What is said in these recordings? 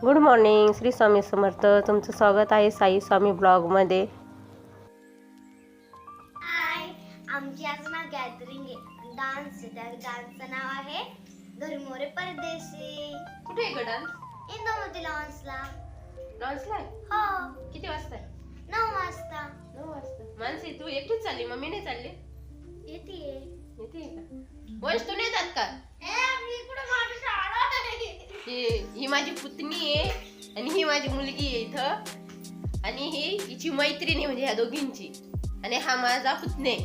Good morning. Shri Swami Samarth. तुमचं स्वागत आहे साई स्वामी ब्लॉगमध्ये. हाय, आमची आज ना गॅदरिंग आहे, डान्स आहे. त्या डान्सचं नाव आहे घरमोरे परदेशी. कुठे आहे डान्स? इंदोमध्ये लॉन्सला. लॉन्सला? हो. किती वाजता? 9 वाजता. 9 वाजता. मानसी तू एकटीच चालली, मम्मी नाही चालली? येते का? वंश तू नाही जात का? मी कुठे माझी शाळा आहे. ही माझी पुतणी आहे आणि ही माझी मुलगी आहे इथं, आणि ही हिची मैत्रीण आहे, म्हणजे ह्या दोघींची. आणि हा माझा पुतणे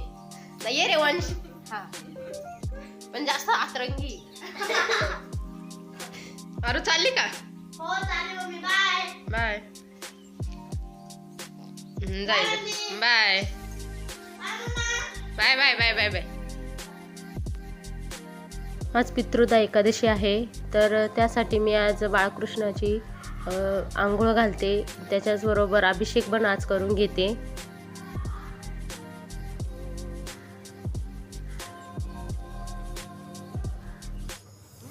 नाही रे वंश. हा पण जास्त आतरंगी. अरे चालली का? हो चालेल मम्मी. Bye bye. जायचं. Bye bye bye bye bye bye. आज पितृदा एकादशी आहे, तर त्यासाठी मी आज बाळकृष्णाची आंघोळ घालते. त्याच्याचबरोबर अभिषेक पण आज करून घेते.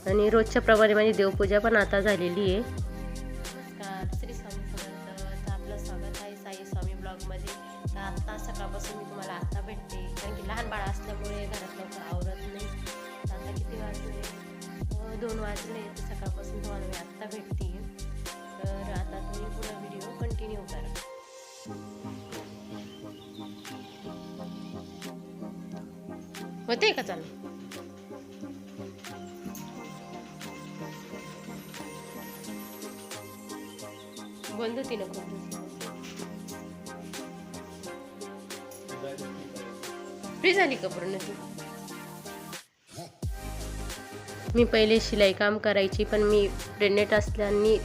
आणि रोजच्या प्रमाणे माझी देवपूजा पण आता झालेली आहे. नमस्कार, श्री स्वामी समर्थ. आपलं स्वागत आहे साई स्वामी ब्लॉगमध्ये. तर आत्ता सकाळपासून मी तुम्हाला आत्ता भेटते, कारण की लहान बाळ असल्यामुळे घरात लवकर आवरत नाही. आता किती वाजले? 2 वाजले. तर सकाळपासून तुम्हाला मी आत्ता भेटते. तर आता तुम्ही पुन्हा व्हिडिओ कंटिन्यू करा. होते का चालू? बंद होती ना. फ्री झाली का पूर्ण? मी पहिले शिलाई काम करायची, पण मी प्रेग्नेंट असल्याने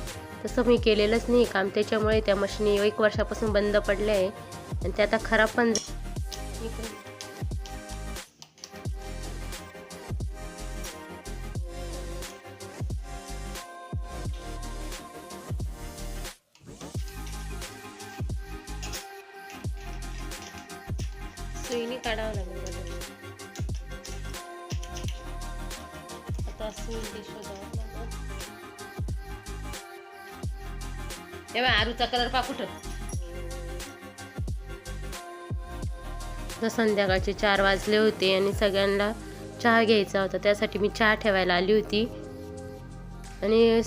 तसं मी केलेलंच नाही काम. त्याच्यामुळे त्या मशीनी 1 वर्षापासून बंद पडल्या आहे आणि त्या आता खराब पण. सुईने काढावं लागेल मला. आता सुई शोधावं लागेल. तेव्हा आरूचा कलर पा कुठं. तर संध्याकाळचे 4 वाजले होते आणि सगळ्यांना चहा घ्यायचा होता. त्यासाठी मी चहा ठेवायला आली होती. आणि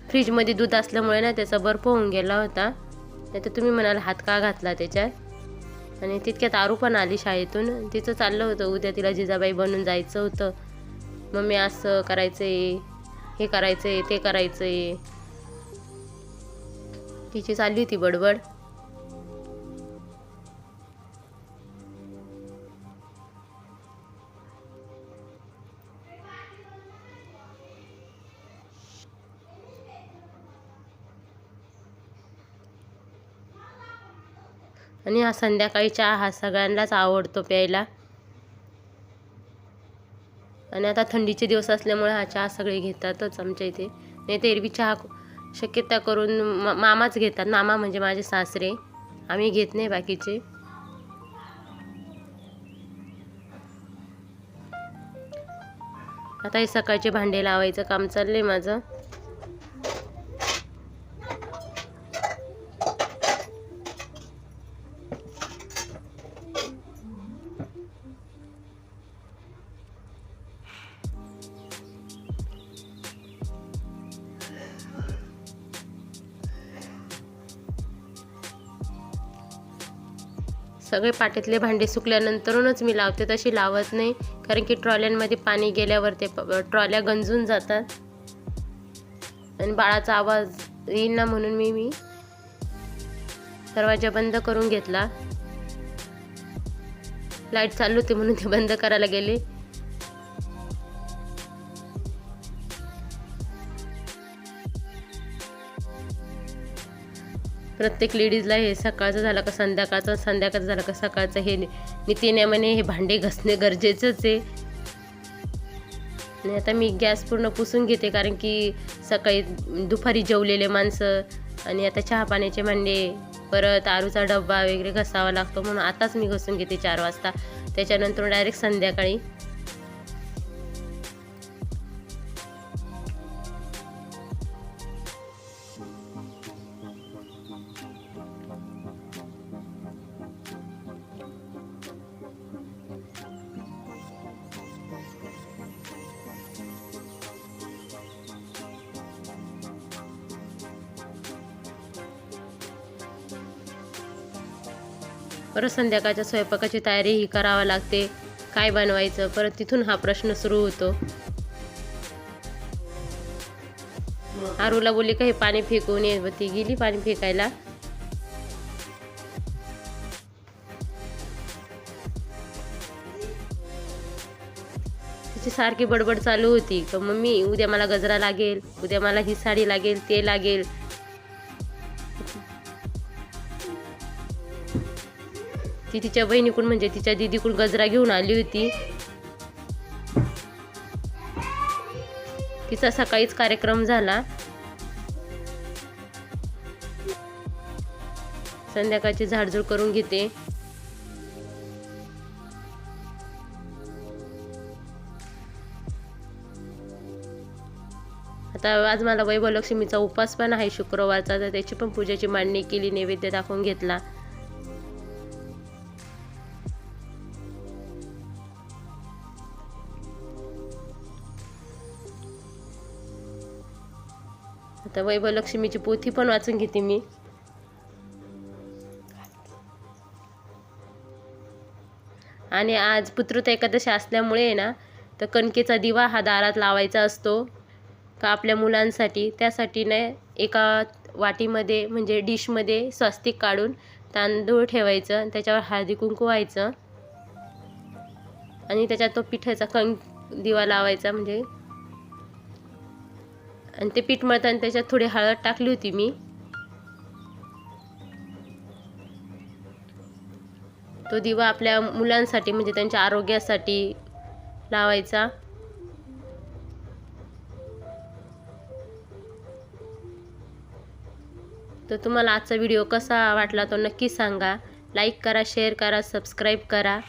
फ्रीजमध्ये दूध असल्यामुळे ना त्याचा बर्फ होऊन गेला होता. नाही तर तुम्ही म्हणाल हात का घातला त्याच्यात. आणि तितक्यात आरू पण आली शाळेतून. तिचं चाललं होतं उद्या तिला जिजाबाई बनून जायचं होतं. मम्मी असं करायचंय, हे करायचंय, ते करायचंय. तिची चालली होती बडबड. आणि हा संध्याकाळी चहा हा सगळ्यांनाच आवडतो प्यायला. आणि आता थंडीचे दिवस असल्यामुळे हा चहा सगळे घेतातच आमच्या इथे. नाही तर एरवी चहा शक्यता करून मामाच घेतात. मामा म्हणजे माझे सासरे. आम्ही घेत नाही बाकीचे. आता हे सकाळचे भांडे लावायचं काम चाललंय माझं. सगळे पाट्यातले भांडे सुकल्यानंतरूनच मी लावते. तशी लावत नाही, कारण की ट्रॉल्यांमध्ये पाणी गेल्यावर ते ट्रॉल्या गंजून जातात आणि बाळाचा आवाज येईल ना, म्हणून मी दरवाजा बंद करून घेतला. लाईट चालू होती म्हणून ते बंद करायला गेले. प्रत्येक लेडीजला हे सकाळचं झालं का संध्याकाळचं, संध्याकाळचं झालं का सकाळचं, हे नित्यनेमाने हे भांडे घासणे गरजेचंच आहे. आणि आता मी गॅस पूर्ण पुसून घेते, कारण की सकाळी दुपारी जेवलेले माणसं आणि आता चहा पाण्याचे भांडे, परत आरूचा डब्बा वगैरे घासावा लागतो, म्हणून आताच मी घासून घेते 4 वाजता. त्याच्यानंतर डायरेक्ट संध्याकाळी. परत संध्याकाळच्या स्वयंपाकाची तयारी ही करावी लागते. काय बनवायचं, परत तिथून हा प्रश्न सुरू होतो. आरूला बोलली काही पाणी फेकून ये, ती गेली पाणी फेकायला. तिची सारखी बडबड चालू होती का मम्मी उद्या मला गजरा लागेल, उद्या मला ही साडी लागेल, ते लागेल. ती तिच्या बहिणीकडून म्हणजे तिच्या दीदीकडून गजरा घेऊन आली होती. तिचा सकाळीच कार्यक्रम झाला. संध्याकाळची झाडझूड करून घेते. आता आज मला वैभवलक्ष्मीचा उपवास पण आहे शुक्रवारचा, तर त्याची पण पूजेची मांडणी केली, नैवेद्य दाखवून घेतला. आता वैभवलक्ष्मीची पोथी पण वाचून घेते मी. आणि आज पुत्रता एकादशी असल्यामुळे ना, तर कणकेचा दिवा हा दारात लावायचा असतो का आपल्या मुलांसाठी. त्यासाठी ना एका वाटीमध्ये म्हणजे डिशमध्ये स्वस्तिक काढून तांदूळ ठेवायचं, त्याच्यावर हळदी कुंकू व्हायचं आणि त्याच्यात तो पिठाचा दिवा लावायचा म्हणजे. आणि ते पीठ मळताना त्याच्यात थोडी हळद टाकली होती मी. तो दिवा आपल्या मुलांसाठी म्हणजे त्यांच्या आरोग्यासाठी लावायचा. तर तुम्हाला आजचा व्हिडिओ कसा वाटला तो नक्की सांगा. लाईक करा, शेअर करा, सबस्क्राईब करा.